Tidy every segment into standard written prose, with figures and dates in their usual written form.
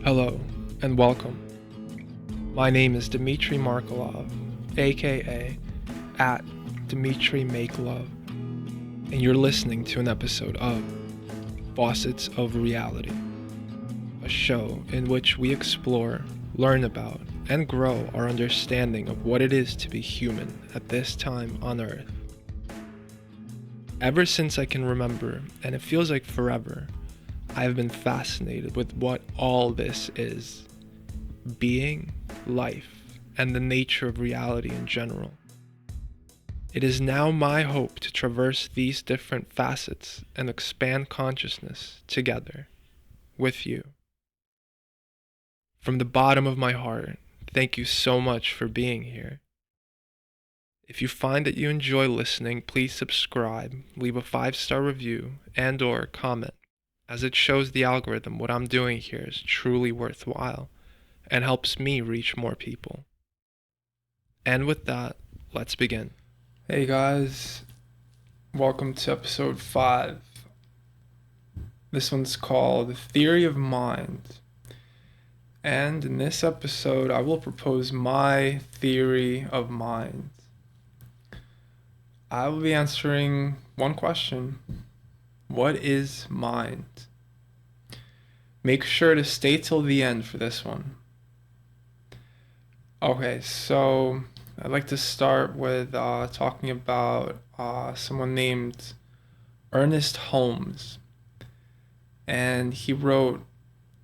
Hello and welcome. My name is Dmitry Markolov, aka at Dmitry Make Love, and you're listening to an episode of Faucets of Reality, a show in which we explore, learn about, and grow our understanding of what it is to be human at this time on Earth. Ever since I can remember, and it feels like forever, I have been fascinated with what all this is: being, life, and the nature of reality in general. It is now my hope to traverse these different facets and expand consciousness together with you. From the bottom of my heart, thank you so much for being here. If you find that you enjoy listening, please subscribe, leave a 5-star review, and/or comment, as it shows the algorithm what I'm doing here is truly worthwhile and helps me reach more people. And with that, let's begin. Hey guys, welcome to episode 5. This one's called Theory of Mind. And in this episode, I will propose my theory of mind. I will be answering one question: what is mind? Make sure to stay till the end for this one. Okay, so I'd like to start with talking about someone named Ernest Holmes. And he wrote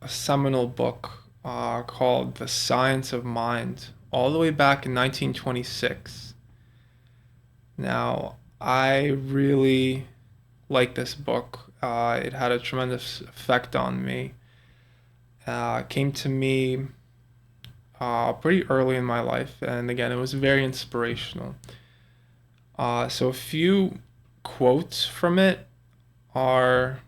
a seminal book called The Science of Mind, all the way back in 1926. Now, I really like this book. It had a tremendous effect on me. It came to me pretty early in my life, and again, it was very inspirational. So a few quotes from it are,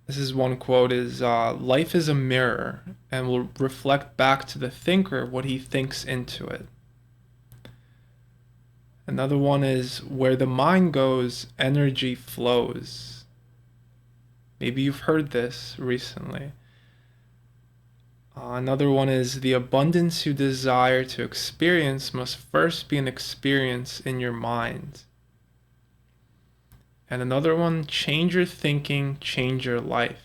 this is one quote, is life is a mirror and will reflect back to the thinker what he thinks into it. Another one is, where the mind goes, energy flows. Maybe you've heard this recently. Another one is, the abundance you desire to experience must first be an experience in your mind. And another one, change your thinking, change your life.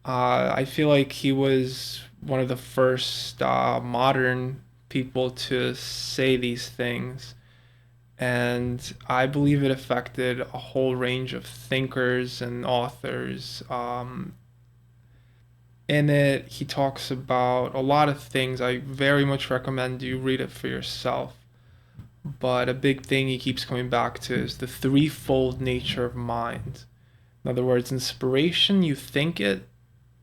I feel like he was one of the first modern people to say these things, and I believe it affected a whole range of thinkers and authors. In it, he talks about a lot of things. I very much recommend you read it for yourself. But a big thing he keeps coming back to is the threefold nature of mind. In other words, inspiration, you think it;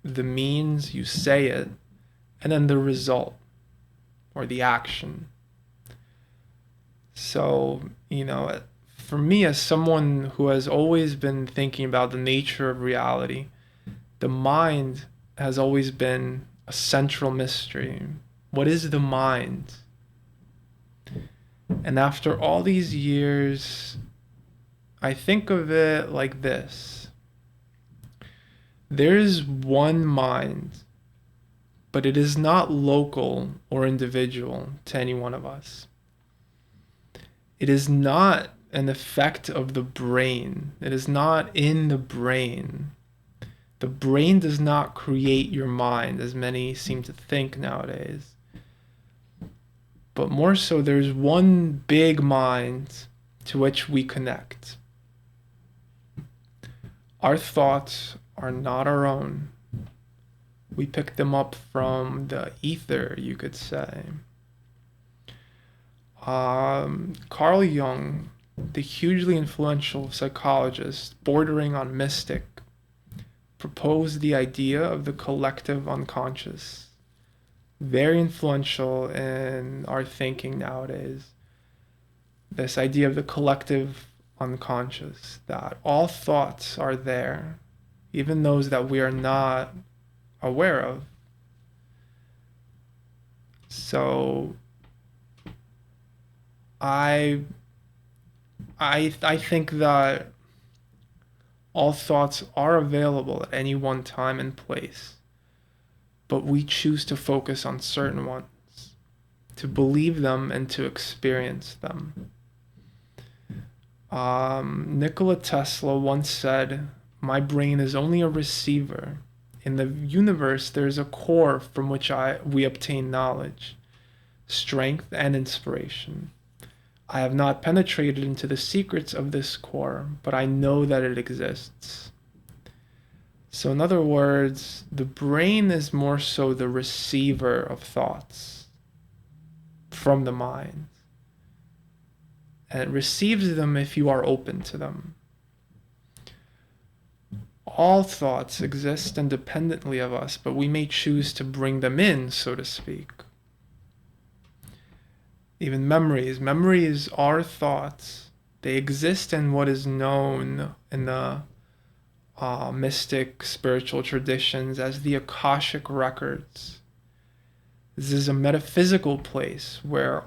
the means, you say it; and then the result, or the action. So, for me, as someone who has always been thinking about the nature of reality, the mind has always been a central mystery. What is the mind? And after all these years, I think of it like this: there is one mind, but it is not local or individual to any one of us. It is not an effect of the brain. It is not in the brain. The brain does not create your mind, as many seem to think nowadays. But more so, there's one big mind to which we connect. Our thoughts are not our own. We pick them up from the ether, you could say. Carl Jung, the hugely influential psychologist bordering on mystic, proposed the idea of the collective unconscious. Very influential in our thinking nowadays. This idea of the collective unconscious, that all thoughts are there, even those that we are not aware of. So I think that All thoughts are available at any one time and place, but we choose to focus on certain ones, to believe them and to experience them. Nikola Tesla once said, "My brain is only a receiver. In the universe, there is a core from which we obtain knowledge, strength, and inspiration. I have not penetrated into the secrets of this core, but I know that it exists." So, in other words, the brain is more so the receiver of thoughts from the mind. And it receives them if you are open to them. All thoughts exist independently of us, but we may choose to bring them in, so to speak. Even memories are thoughts. They exist in what is known in the mystic spiritual traditions as the Akashic records. This is a metaphysical place where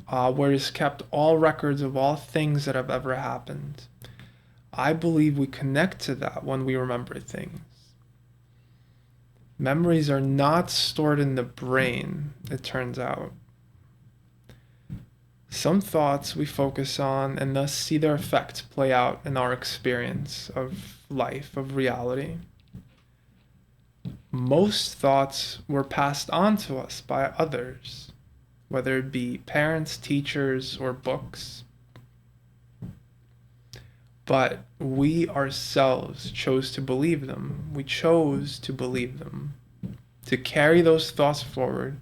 where is kept all records of all things that have ever happened. I believe we connect to that when we remember things. Memories are not stored in the brain, it turns out. Some thoughts we focus on and thus see their effect play out in our experience of life, of reality. Most thoughts were passed on to us by others, whether it be parents, teachers, or books. But we ourselves chose to believe them. We chose to believe them, to carry those thoughts forward,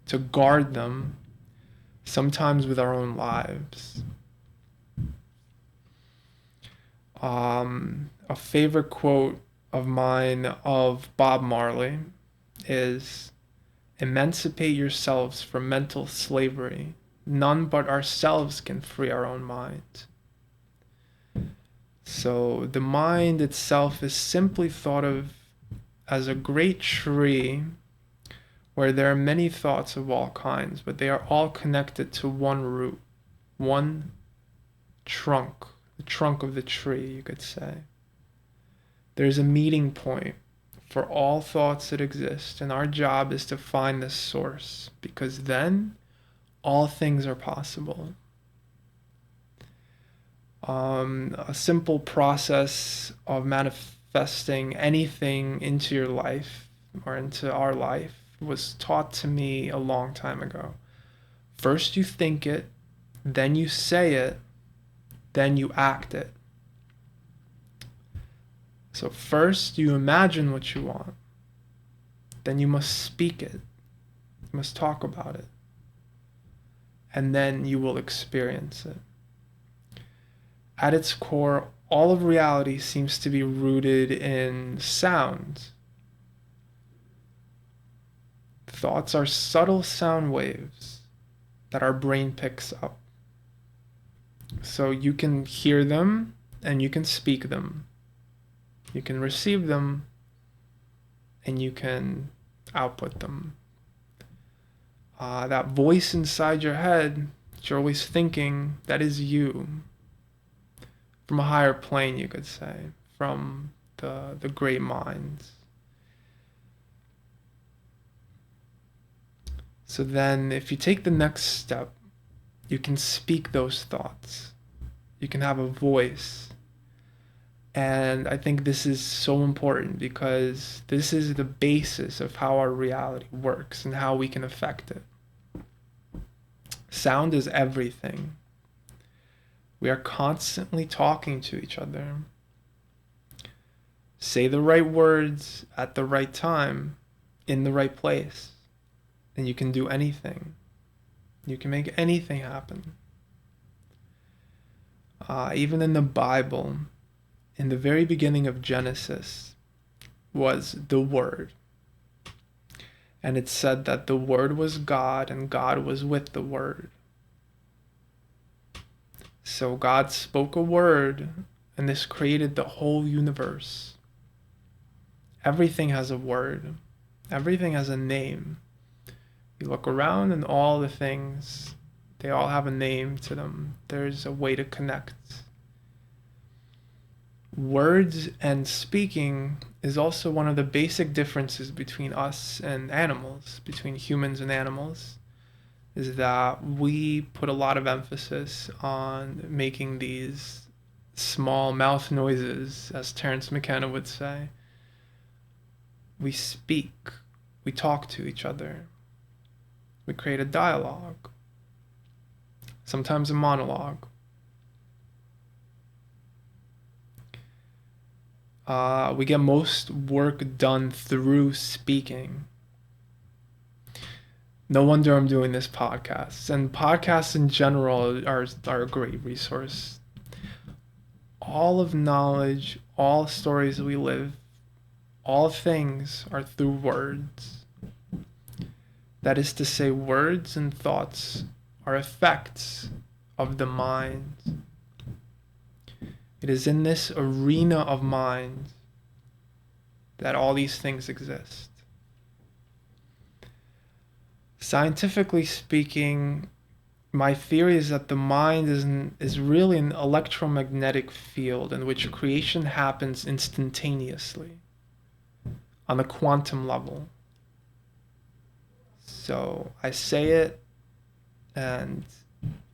to guard them, sometimes with our own lives. A favorite quote of mine of Bob Marley is, "Emancipate yourselves from mental slavery. None but ourselves can free our own minds." So the mind itself is simply thought of as a great tree where there are many thoughts of all kinds, but they are all connected to one root, one trunk, the trunk of the tree, you could say. There's a meeting point for all thoughts that exist, and our job is to find this source, because then all things are possible. A simple process of manifesting anything into your life or into our life was taught to me a long time ago. First you think it, then you say it, then you act it. So first you imagine what you want, then you must speak it, you must talk about it, and then you will experience it. At its core, all of reality seems to be rooted in sound. Thoughts are subtle sound waves that our brain picks up. So you can hear them and you can speak them. You can receive them and you can output them. That voice inside your head that you're always thinking, that is you. From a higher plane, you could say, from the great minds. So then, if you take the next step, you can speak those thoughts. You can have a voice. And I think this is so important because this is the basis of how our reality works and how we can affect it. Sound is everything. We are constantly talking to each other. Say the right words at the right time, in the right place, and you can do anything. You can make anything happen. Even in the Bible, in the very beginning of Genesis, was the Word. And it said that the Word was God and God was with the Word. So God spoke a word, and this created the whole universe. Everything has a word. Everything has a name. You look around and all the things, they all have a name to them. There's a way to connect. Words and speaking is also one of the basic differences between us and animals, between humans and animals, is that we put a lot of emphasis on making these small mouth noises, as Terence McKenna would say. We speak, we talk to each other, we create a dialogue, sometimes a monologue. We get most work done through speaking. No wonder I'm doing this podcast. And podcasts in general are a great resource. All of knowledge, all stories we live, all things are through words. That is to say, words and thoughts are effects of the mind. It is in this arena of mind that all these things exist. Scientifically speaking, my theory is that the mind is really an electromagnetic field in which creation happens instantaneously on a quantum level. So I say it and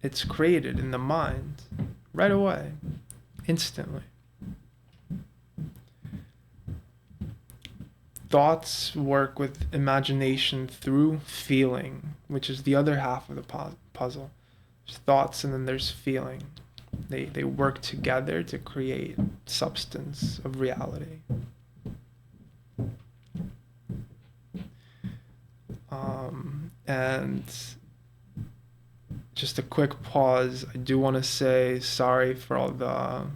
it's created in the mind right away, instantly. Thoughts work with imagination through feeling, which is the other half of the puzzle. There's thoughts and then there's feeling. They work together to create substance of reality. And just a quick pause. I do want to say sorry for all the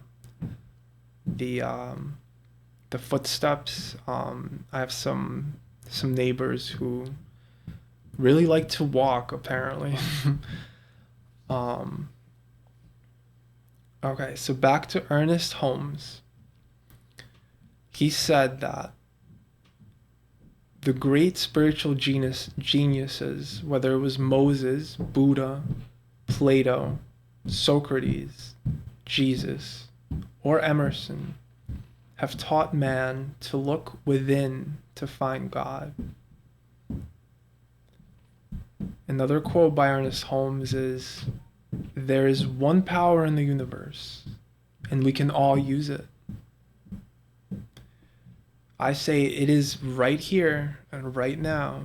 footsteps. I have some neighbors who really like to walk, apparently. Okay, so back to Ernest Holmes. He said that the great spiritual geniuses, whether it was Moses, Buddha, Plato, Socrates, Jesus, or Emerson, have taught man to look within to find God. Another quote by Ernest Holmes is, "There is one power in the universe, and we can all use it." I say it is right here and right now.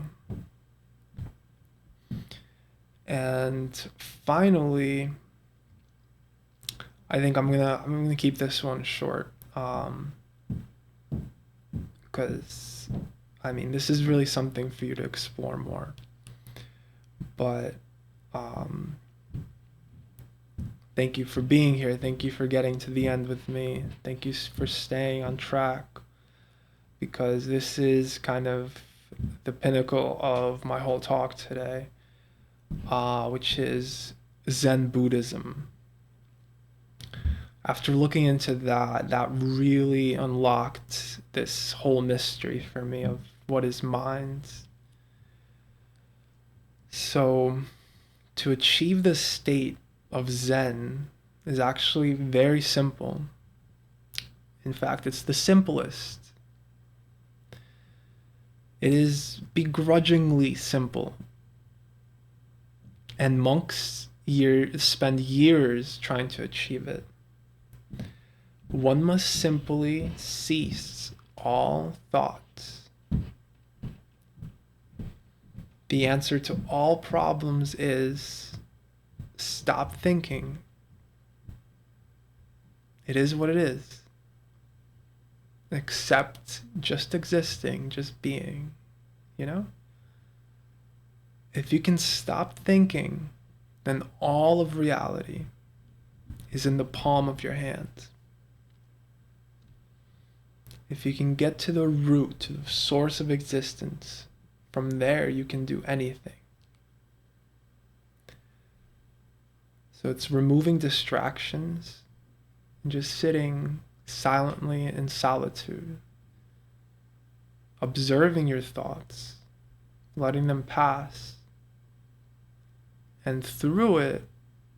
And finally, I think I'm gonna keep this one short, because I mean this is really something for you to explore more. But thank you for being here. Thank you for getting to the end with me. Thank you for staying on track, because this is kind of the pinnacle of my whole talk today, which is Zen Buddhism. After looking into that really unlocked this whole mystery for me of what is mind. So, to achieve the state of Zen is actually very simple. In fact, it's the simplest. It is begrudgingly simple. And monks spend years trying to achieve it. One must simply cease all thoughts. The answer to all problems is stop thinking. It is what it is. Accept just existing, just being, you know? If you can stop thinking, then all of reality is in the palm of your hand. If you can get to the root, to the source of existence, from there you can do anything. So it's removing distractions and just sitting silently in solitude, observing your thoughts, letting them pass, and through it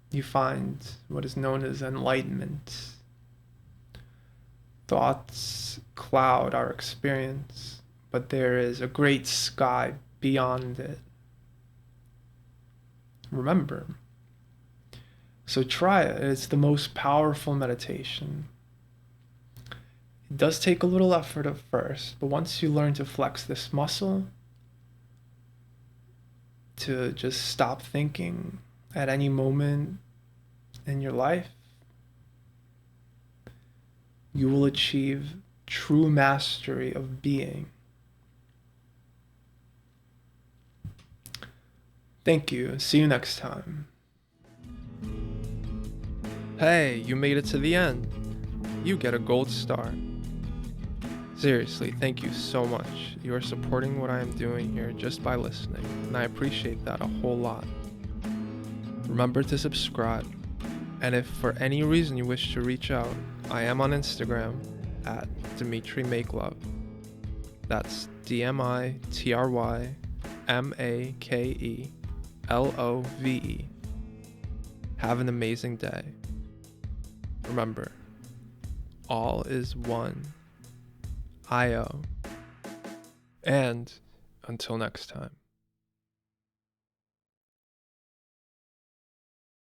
you find what is known as enlightenment. Thoughts cloud our experience, but there is a great sky beyond it. Remember. So try it. It's the most powerful meditation. It does take a little effort at first, but once you learn to flex this muscle, to just stop thinking at any moment in your life, you will achieve true mastery of being. Thank you. See you next time. Hey, you made it to the end. You get a gold star. Seriously, thank you so much. You are supporting what I am doing here just by listening, and I appreciate that a whole lot. Remember to subscribe, and if for any reason you wish to reach out, I am on Instagram at Dimitri Make Love. That's DimitryMakelove. Have an amazing day. Remember, all is one. IO. And until next time.